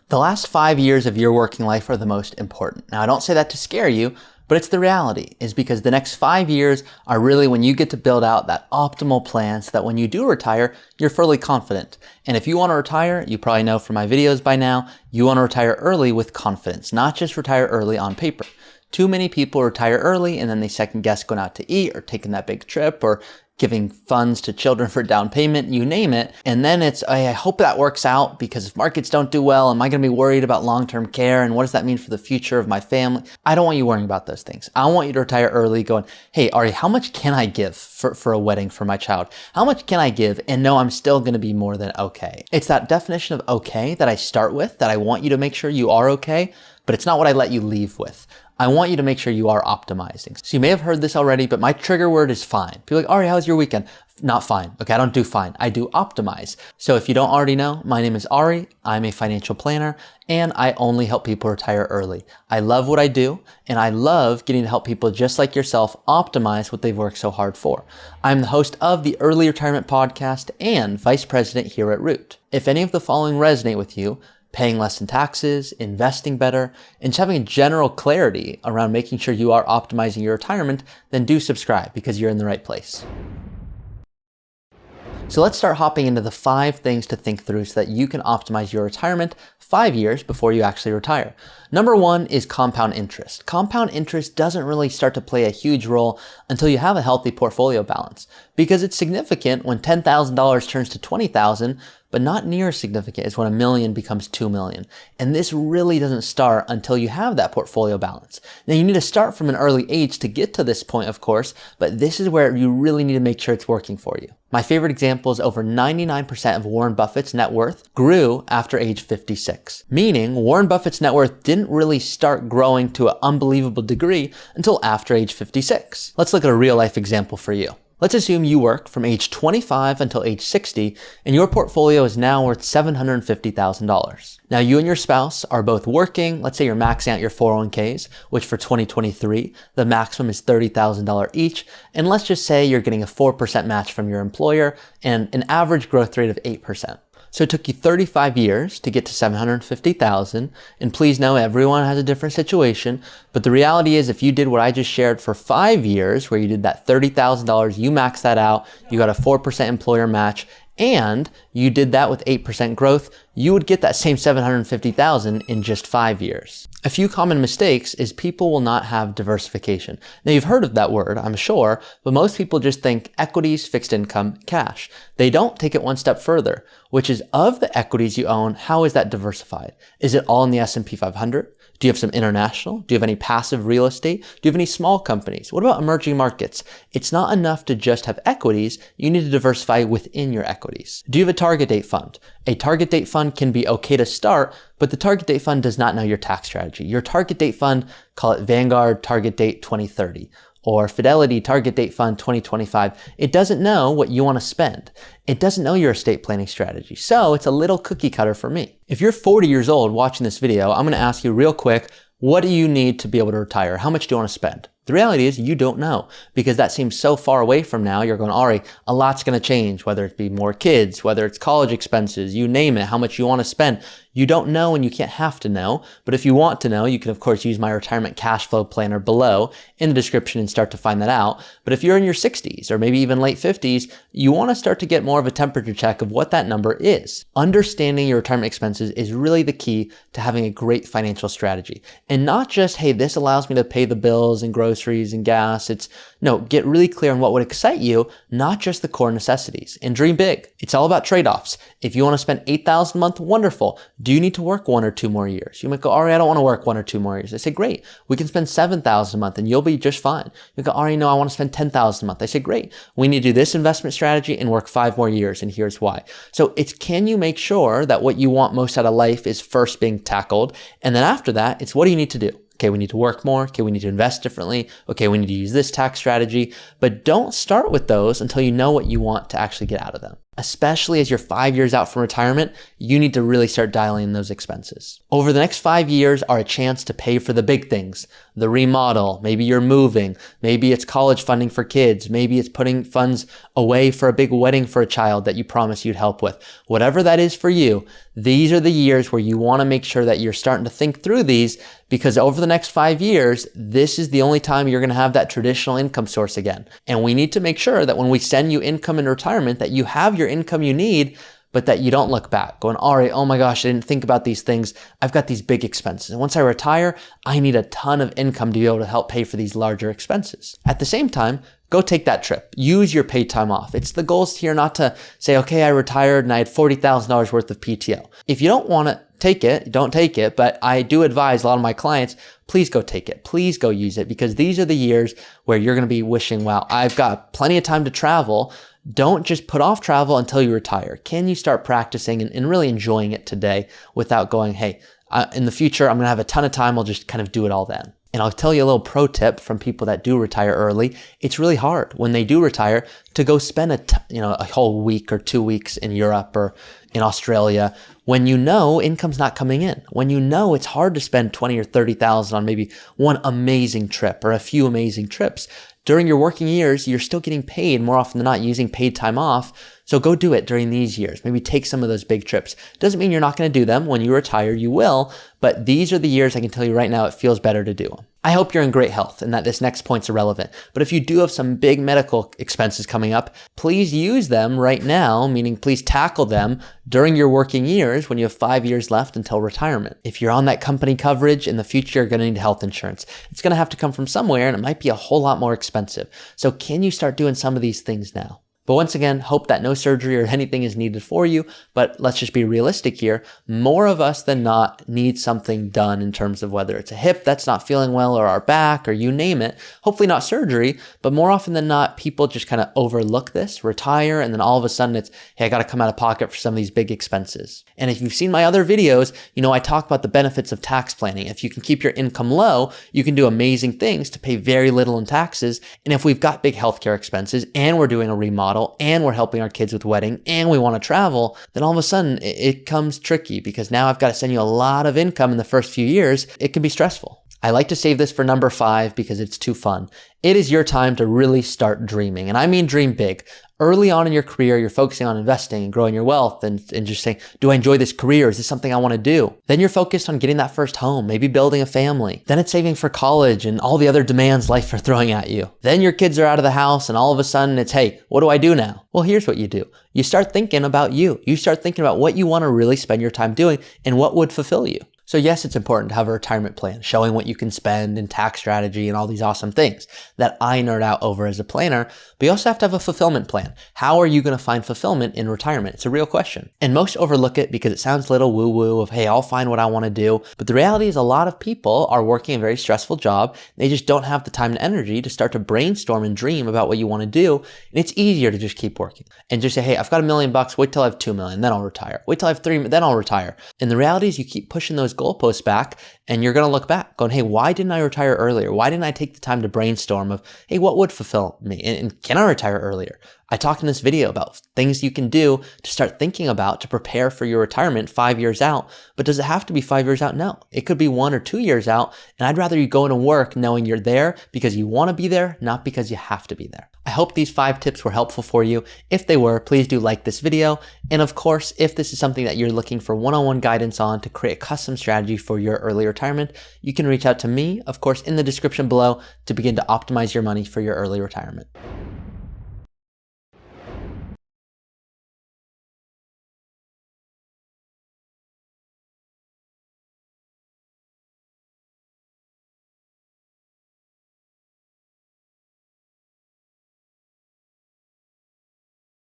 The last 5 years of your working life are the most important. Now, I don't say that to scare you, but it's the reality, is because the next 5 years are really when you get to build out that optimal plan so that when you do retire, you're fully confident. And if you want to retire, you probably know from my videos by now, you want to retire early with confidence, not just retire early on paper. Too many people retire early and then they second guess going out to eat or taking that big trip or giving funds to children for down payment, you name it. And then it's, I hope that works out because if markets don't do well, am I going to be worried about long-term care? And what does that mean for the future of my family? I don't want you worrying about those things. I want you to retire early going, hey, Ari, how much can I give for a wedding for my child? How much can I give? And no, I'm still going to be more than okay. It's that definition of okay that I start with, that I want you to make sure you are okay, but it's not what I let you leave with. I want you to make sure you are optimizing. So you may have heard this already, but my trigger word is fine. People are like, Ari, how was your weekend? Not fine. Okay, I don't do fine. I do optimize. So if you don't already know, my name is Ari. I'm a financial planner and I only help people retire early. I love what I do and I love getting to help people just like yourself optimize what they've worked so hard for. I'm the host of the Early Retirement Podcast and Vice President here at Root. If any of the following resonate with you, paying less in taxes, investing better, and just having a general clarity around making sure you are optimizing your retirement, then do subscribe because you're in the right place. So let's start hopping into the 5 things to think through so that you can optimize your retirement 5 years before you actually retire. Number 1 is compound interest. Compound interest doesn't really start to play a huge role until you have a healthy portfolio balance because it's significant when $10,000 turns to $20,000, but not near as significant as when $1 million becomes $2 million. And this really doesn't start until you have that portfolio balance. Now you need to start from an early age to get to this point, of course, but this is where you really need to make sure it's working for you. My favorite example is over 99% of Warren Buffett's net worth grew after age 56, meaning Warren Buffett's net worth didn't really start growing to an unbelievable degree until after age 56. Let's look at a real life example for you. Let's assume you work from age 25 until age 60 and your portfolio is now worth $750,000. Now you and your spouse are both working. Let's say you're maxing out your 401ks, which for 2023, the maximum is $30,000 each. And let's just say you're getting a 4% match from your employer and an average growth rate of 8%. So it took you 35 years to get to $750,000. And please know everyone has a different situation. But the reality is if you did what I just shared for 5 years, where you did that $30,000, you maxed that out, you got a 4% employer match, and you did that with 8% growth, you would get that same $750,000 in just 5 years. A few common mistakes is people will not have diversification. Now you've heard of that word, I'm sure, but most people just think equities, fixed income, cash. They don't take it one step further, which is of the equities you own, how is that diversified? Is it all in the S&P 500? Do you have some international? Do you have any passive real estate? Do you have any small companies? What about emerging markets? It's not enough to just have equities. You need to diversify within your equities. Do you have a target date fund? A target date fund can be okay to start, but the target date fund does not know your tax strategy. Your target date fund, call it Vanguard Target Date 2030 or Fidelity Target Date Fund 2025. It doesn't know what you want to spend. It doesn't know your estate planning strategy. So it's a little cookie cutter for me. If you're 40 years old watching this video, I'm going to ask you real quick, what do you need to be able to retire? How much do you want to spend? The reality is you don't know because that seems so far away from now. You're going, Ari, a lot's going to change, whether it be more kids, whether it's college expenses, you name it, how much you want to spend. You don't know and you can't have to know. But if you want to know, you can of course use my retirement cash flow planner below in the description and start to find that out. But if you're in your 60s or maybe even late 50s, you want to start to get more of a temperature check of what that number is. Understanding your retirement expenses is really the key to having a great financial strategy. And not just, hey, this allows me to pay the bills and groceries and gas. No, get really clear on what would excite you, not just the core necessities, and dream big. It's all about trade-offs. If you want to spend $8,000 a month, wonderful. Do you need to work 1 or 2 more years? You might go, Ari, I don't want to work 1 or 2 more years. I say, great. We can spend $7,000 a month and you'll be just fine. You go, Ari, no, I want to spend $10,000 a month. I say, great. We need to do this investment strategy and work 5 more years. And here's why. So it's, can you make sure that what you want most out of life is first being tackled? And then after that, it's what do you need to do? Okay, we need to work more. Okay, we need to invest differently. Okay, we need to use this tax strategy. But don't start with those until you know what you want to actually get out of them. Especially as you're 5 years out from retirement, you need to really start dialing in those expenses. Over the next 5 years are a chance to pay for the big things, the remodel, maybe you're moving, maybe it's college funding for kids, maybe it's putting funds away for a big wedding for a child that you promised you'd help with. Whatever that is for you, these are the years where you want to make sure that you're starting to think through these, because over the next 5 years, this is the only time you're going to have that traditional income source again. And we need to make sure that when we send you income in retirement, that you have your income you need, but that you don't look back going, all right, oh my gosh, I didn't think about these things. I've got these big expenses. And once I retire, I need a ton of income to be able to help pay for these larger expenses. At the same time, go take that trip. Use your paid time off. It's the goals here not to say, okay, I retired and I had $40,000 worth of PTO. If you don't want to take it, don't take it. But I do advise a lot of my clients, please go take it. Please go use it, because these are the years where you're going to be wishing, wow, I've got plenty of time to travel. Don't just put off travel until you retire. Can you start practicing and really enjoying it today without going, hey, in the future, I'm going to have a ton of time. I'll just kind of do it all then. And I'll tell you a little pro tip from people that do retire early. It's really hard when they do retire to go spend a whole week or 2 weeks in Europe or in Australia when you know income's not coming in. When you know it's hard to spend 20 or 30,000 on maybe one amazing trip or a few amazing trips. During your working years, you're still getting paid more often than not using paid time off. So go do it during these years. Maybe take some of those big trips. Doesn't mean you're not going to do them. When you retire, you will. But these are the years I can tell you right now, it feels better to do them. I hope you're in great health and that this next point's irrelevant. But if you do have some big medical expenses coming up, please use them right now, meaning please tackle them during your working years when you have 5 years left until retirement. If you're on that company coverage in the future, you're going to need health insurance. It's going to have to come from somewhere, and it might be a whole lot more expensive. So can you start doing some of these things now? But once again, hope that no surgery or anything is needed for you. But let's just be realistic here. More of us than not need something done in terms of whether it's a hip that's not feeling well or our back or you name it. Hopefully not surgery, but more often than not, people just kind of overlook this, retire, and then all of a sudden it's, hey, I got to come out of pocket for some of these big expenses. And if you've seen my other videos, I talk about the benefits of tax planning. If you can keep your income low, you can do amazing things to pay very little in taxes. And if we've got big healthcare expenses and we're doing a remodel, and we're helping our kids with wedding and we want to travel, then all of a sudden it comes tricky, because now I've got to send you a lot of income in the first few years. It can be stressful. I like to save this for number 5 because it's too fun. It is your time to really start dreaming. And I mean dream big. Early on in your career, you're focusing on investing and growing your wealth and just saying, do I enjoy this career? Is this something I want to do? Then you're focused on getting that first home, maybe building a family. Then it's saving for college and all the other demands life are throwing at you. Then your kids are out of the house and all of a sudden it's, hey, what do I do now? Well, here's what you do. You start thinking about you. You start thinking about what you want to really spend your time doing and what would fulfill you. So yes, it's important to have a retirement plan showing what you can spend and tax strategy and all these awesome things that I nerd out over as a planner, but you also have to have a fulfillment plan. How are you going to find fulfillment in retirement? It's a real question. And most overlook it because it sounds a little woo-woo of, hey, I'll find what I want to do. But the reality is a lot of people are working a very stressful job. They just don't have the time and energy to start to brainstorm and dream about what you want to do. And it's easier to just keep working and just say, hey, I've got $1 million, wait till I have 2 million, then I'll retire. Wait till I have 3, then I'll retire. And the reality is you keep pushing those goalposts back and you're going to look back going, hey, why didn't I retire earlier? Why didn't I take the time to brainstorm of, hey, what would fulfill me? And can I retire earlier? I talked in this video about things you can do to start thinking about to prepare for your retirement 5 years out. But does it have to be 5 years out? No, it could be 1 or 2 years out. And I'd rather you go into work knowing you're there because you want to be there, not because you have to be there. I hope these 5 tips were helpful for you. If they were, please do like this video. And of course, if this is something that you're looking for one-on-one guidance on to create a custom strategy for your early retirement, you can reach out to me, of course, in the description below to begin to optimize your money for your early retirement.